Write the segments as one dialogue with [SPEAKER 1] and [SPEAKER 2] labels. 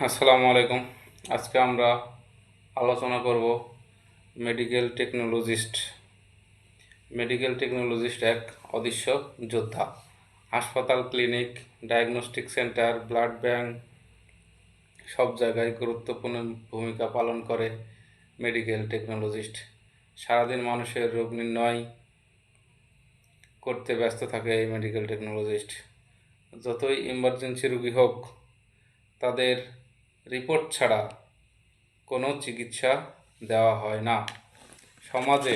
[SPEAKER 1] আসসালামু আলাইকুম। আজকে আমরা আলোচনা করব মেডিকেল টেকনোলজিস্ট। মেডিকেল টেকনোলজিস্ট এক অদৃশ্য যোদ্ধা। হাসপাতাল, clinic, diagnostic centre, blood bank সব জায়গায় গুরুত্বপূর্ণ ভূমিকা পালন করে মেডিকেল টেকনোলজিস্ট। সারাদিন মানুষের রোগ নির্ণয় করতে ব্যস্ত থাকে এই মেডিকেল টেকনোলজিস্ট। যতই ইমার্জেন্সি রোগী হোক, তাদের রিপোর্ট ছাড়া কোনো চিকিৎসা দেওয়া হয় না। সমাজে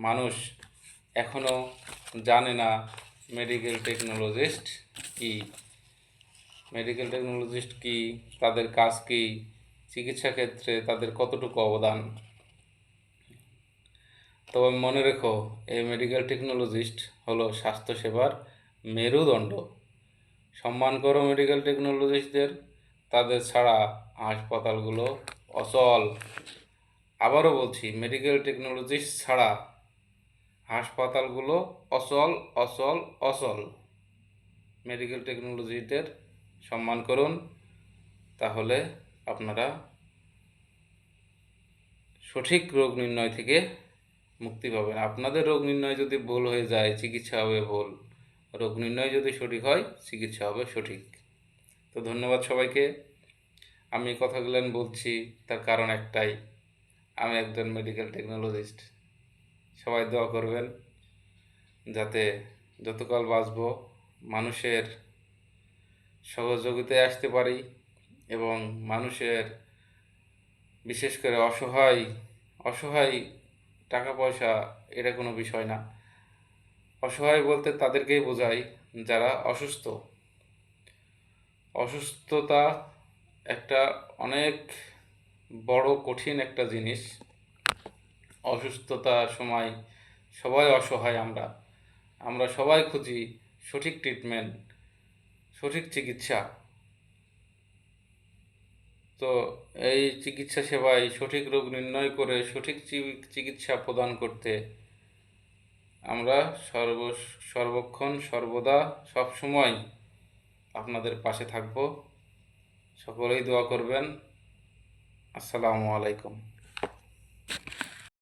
[SPEAKER 1] মানুষ এখনও জানে না মেডিকেল টেকনোলজিস্ট কি। মেডিকেল টেকনোলজিস্ট কি, তাদের কাজ কি, চিকিৎসা ক্ষেত্রে তাদের কতটুকু অবদান। তবে মনে রেখো, এই মেডিকেল টেকনোলজিস্ট হলো স্বাস্থ্যসেবার মেরুদণ্ড। সম্মান করো মেডিকেল টেকনোলজিস্টদের, তাদের ছাড়া হাসপাতালগুলো অচল। আবারও বলছি, মেডিকেল টেকনোলজিস্ট ছাড়া হাসপাতালগুলো অচল অচল অচল। মেডিকেল টেকনোলজিদের সম্মান করুন, তাহলে আপনারা সঠিক রোগ নির্ণয় থেকে মুক্তি পাবেন। আপনাদের রোগ নির্ণয় যদি ভুল হয়ে যায়, চিকিৎসা হবে ভুল। রোগ নির্ণয় যদি সঠিক হয়, চিকিৎসা হবে সঠিক। তো ধন্যবাদ সবাইকে। আমি কথাগুলো বলছি, তার কারণ একটাই, আমি একজন মেডিকেল টেকনোলজিস্ট। সবাই দোয়া করবেন যাতে যতকাল বাঁচব মানুষের সহযোগিতায় আসতে পারি এবং মানুষের, বিশেষ করে অসহায় অসহায় টাকা পয়সা এটা কোনো বিষয় না। অসহায় বলতে তাদেরকেই বোঝাই যারা অসুস্থ। অসুস্থতা একটা অনেক বড় কঠিন একটা জিনিস। অসুস্থতার সময় সবাই অসহায়। আমরা সবাই খুঁজি সঠিক ট্রিটমেন্ট, সঠিক চিকিৎসা। তো এই চিকিৎসা সেবায় সঠিক রোগ নির্ণয় করে সঠিক চিকিৎসা প্রদান করতে আমরা সর্বক্ষণ সর্বদা সবসময় আপনাদের পাশে থাকব। সকলেই দোয়া করবেন। আসসালামু আলাইকুম।